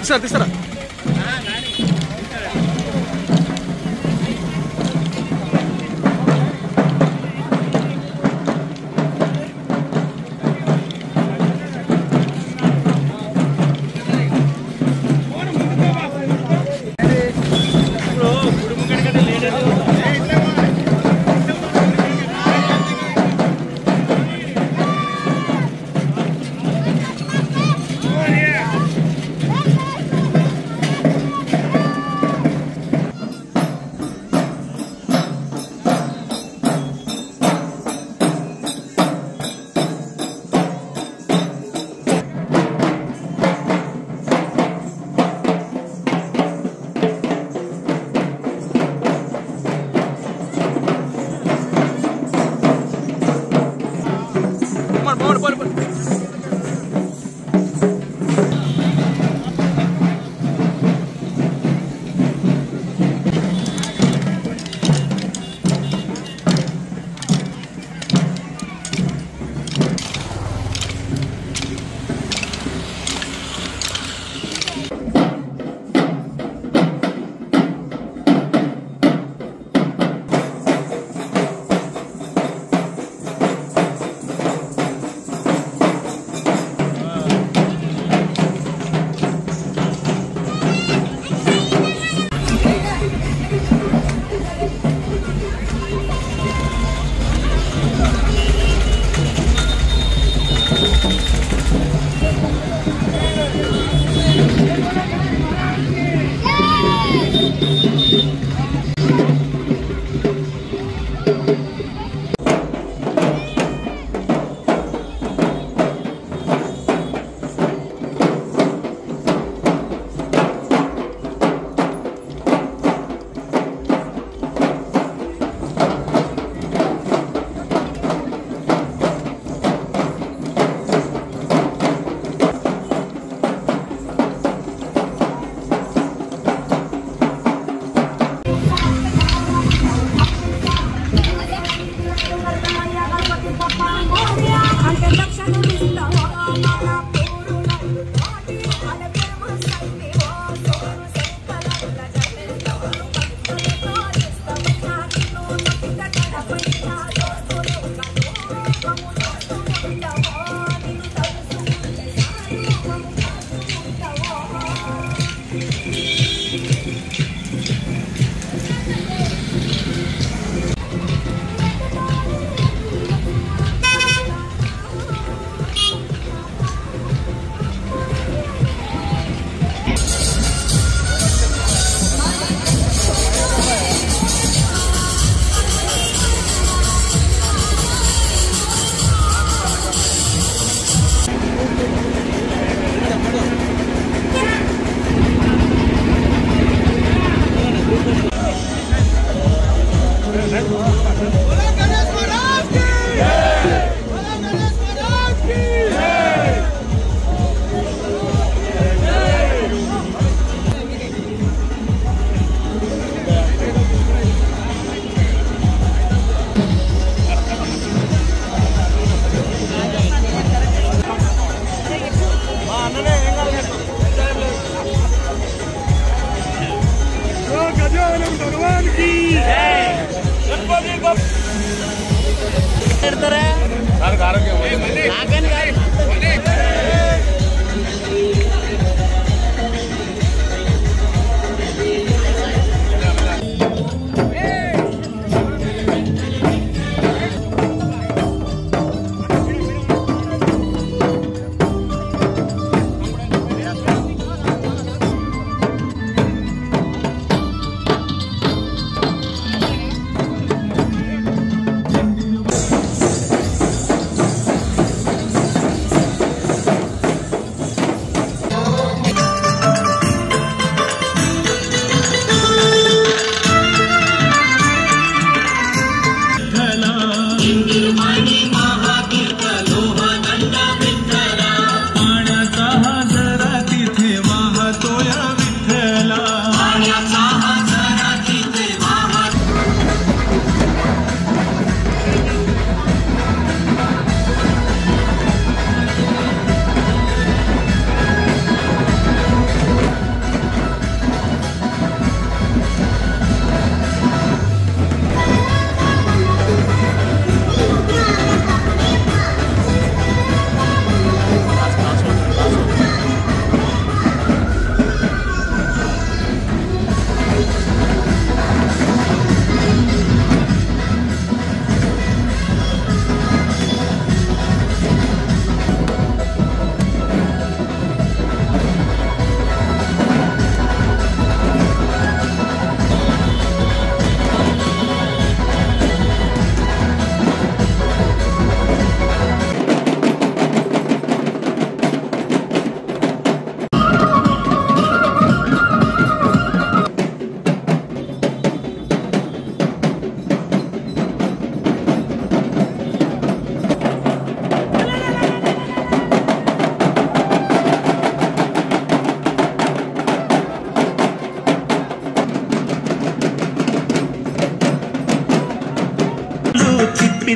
తీస్తారా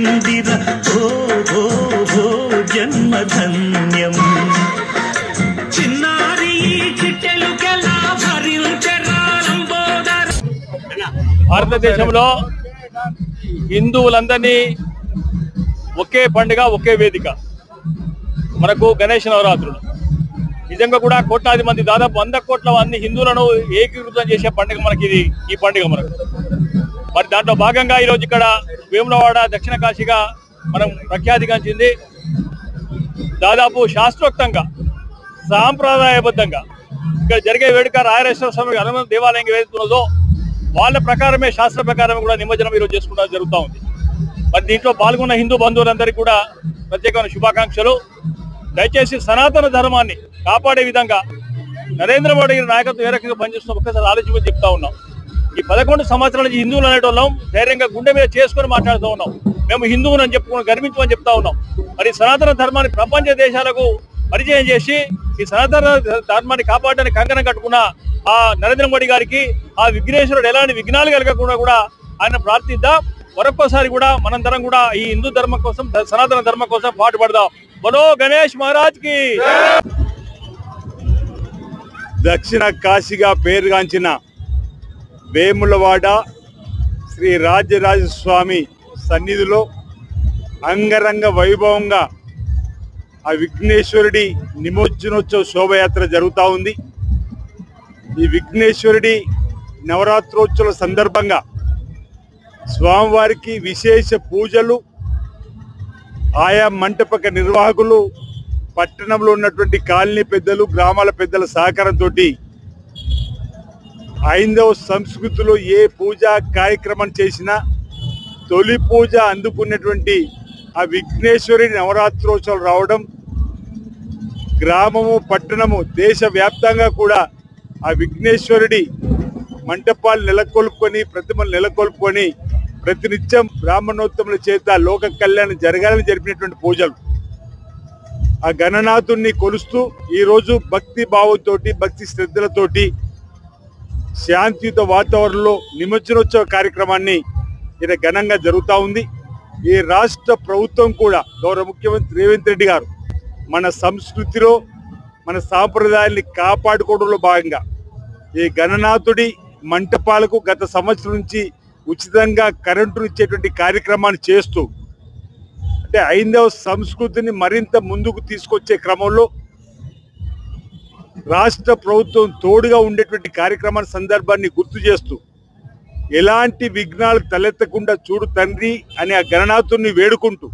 వచ్చిందిర ఓ ఓ ఓ జన్మధన్యం చిన్నారి చిట్టెలుకెలా భరించరాలంబోదర. భారతదేశంలో హిందువులందరినీ ఒకే పండుగ ఒకే వేదిక మనకు గణేష్ నవరాత్రులు. నిజంగా కూడా కోట్లాది మంది దాదాపు 100 కోట్ల మంది హిందువులను ఏకీకృతం చేసే పండుగ మనకి ఈ పండుగ మనకు. మరి దాంట్లో భాగంగా ఈరోజు ఇక్కడ వేములవాడ దక్షిణ కాశీగా మనం ప్రఖ్యాతిగాంచింది. దాదాపు శాస్త్రోక్తంగా సాంప్రదాయబద్ధంగా ఇక్కడ జరిగే వేడుక రాయరేశ్వర స్వామి హనుమంత దేవాలయం ఏదైతున్నదో వాళ్ళ ప్రకారమే శాస్త్ర ప్రకారం కూడా నిమజ్జనం ఈరోజు చేసుకోవడం జరుగుతూ ఉంది. మరి దీంట్లో పాల్గొన్న హిందూ బంధువులందరికీ కూడా ప్రత్యేకమైన శుభాకాంక్షలు. దయచేసి సనాతన ధర్మాన్ని కాపాడే విధంగా నరేంద్ర మోడీ నాయకత్వం ఏ రకంగా పనిచేస్తున్న ఒక్కసారి ఆలోచించి చెప్తా ఉన్నాం. ఈ 11 సంవత్సరాల నుంచి హిందువులు అనేటోళ్ళం ధైర్యంగా గుండె మీద చేసుకొని మాట్లాడుతూ ఉన్నాం. మేము హిందువులని చెప్పుకొని గర్వించమని చెప్తా ఉన్నాం. మరి సనాతన ధర్మాన్ని ప్రపంచ దేశాలకు పరిచయం చేసి ఈ సనాతన ధర్మాన్ని కాపాడడానికి కంకణం కట్టుకున్న ఆ నరేంద్ర మోడీ గారికి ఆ విఘ్నేశ్వరుడు ఎలాంటి విఘ్నాలు కలగకుండా కూడా ఆయన ప్రార్థిద్దాం. మరొక్కసారి కూడా మనందరం కూడా ఈ హిందూ ధర్మం కోసం సనాతన ధర్మం కోసం పాటుపడదాం. బలో గణేష్ మహారాజ్ కి. దక్షిణ కాశీగా పేరుగాంచిన వేములవాడ శ్రీ రాజరాజస్వామి సన్నిధిలో అంగరంగ వైభవంగా ఆ విఘ్నేశ్వరుడి నిమజ్జనోత్సవ శోభయాత్ర జరుగుతూ ఉంది. ఈ విఘ్నేశ్వరుడి నవరాత్రోత్సవ సందర్భంగా స్వామివారికి విశేష పూజలు ఆయా మంటపక నిర్వాహకులు పట్టణంలో ఉన్నటువంటి కాలనీ పెద్దలు గ్రామాల పెద్దల సహకారంతో హైందవ సంస్కృతిలో ఏ పూజా కార్యక్రమం చేసినా తొలి పూజ అందుకున్నటువంటి ఆ విఘ్నేశ్వరి నవరాత్రోత్సవాలు రావడం, గ్రామము పట్టణము దేశవ్యాప్తంగా కూడా ఆ విఘ్నేశ్వరుడి మంటపాలు నెలకొల్పుకొని ప్రతిమలు నెలకొల్పుకొని ప్రతినిత్యం బ్రాహ్మణోత్తముల చేత లోక కళ్యాణం జరగాలని జరిపినటువంటి పూజలు. ఆ గణనాథుణ్ణి కొలుస్తూ ఈరోజు భక్తి భావంతో భక్తి శ్రద్ధలతోటి శాంతియుత వాతావరణంలో నిమజ్జనోత్సవ కార్యక్రమాన్ని ఇక్కడ ఘనంగా జరుగుతూ ఉంది. ఈ రాష్ట్ర ప్రభుత్వం కూడా గౌరవ ముఖ్యమంత్రి రేవంత్ రెడ్డి గారు మన సంస్కృతిలో మన సాంప్రదాయాన్ని కాపాడుకోవడంలో భాగంగా ఈ గణనాథుడి మంటపాలకు గత సంవత్సరం నుంచి ఉచితంగా కరెంటు ఇచ్చేటువంటి కార్యక్రమాన్ని చేస్తూ అంటే హైందవ సంస్కృతిని మరింత ముందుకు తీసుకొచ్చే క్రమంలో రాష్ట్ర ప్రభుత్వం తోడుగా ఉండేటువంటి కార్యక్రమాల సందర్భాన్ని గుర్తు చేస్తూ ఎలాంటి విఘ్నాలు తలెత్తకుండా చూడు తండ్రి అని ఆ గణనాథుని వేడుకుంటూ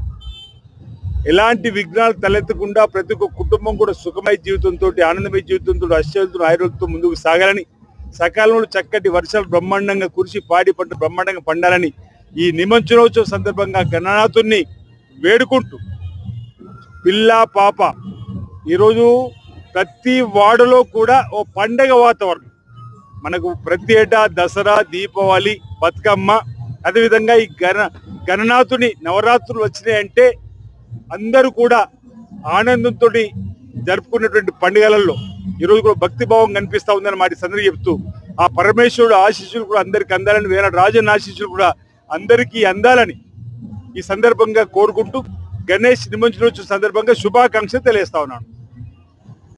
ఎలాంటి విఘ్నాలు తలెత్తకుండా ప్రతి ఒక్క కుటుంబం కూడా సుఖమయ జీవితంతో ఆనందమయ జీవితంతో అశ్చర్యంతో ఆయుర్వేదంతో ముందుకు సాగాలని, సకాలంలో చక్కటి వర్షాలు బ్రహ్మాండంగా కురిసి పాడి పంట బ్రహ్మాండంగా పండాలని ఈ నిమజ్జనోత్సవ సందర్భంగా గణనాథుని వేడుకుంటూ పిల్ల పాప ఈరోజు ప్రతి వాడలో కూడా ఓ పండగ వాతావరణం. మనకు ప్రతి ఏటా దసరా, దీపావళి, బతుకమ్మ, అదేవిధంగా ఈ గణనాథుని నవరాత్రులు వచ్చినాయంటే అందరూ కూడా ఆనందంతో జరుపుకున్నటువంటి పండుగలలో ఈరోజు కూడా భక్తిభావం కనిపిస్తూ ఉందని మాట సందర్భంగా చెప్తూ ఆ పరమేశ్వరుడు ఆశీస్సులు కూడా అందరికి అందాలని, వేరే రాజన్న ఆశీస్సులు కూడా అందరికీ అందాలని ఈ సందర్భంగా కోరుకుంటూ గణేష్ నిమజ్జనోత్సవ సందర్భంగా శుభాకాంక్షలు తెలియజేస్తా ఉన్నాను.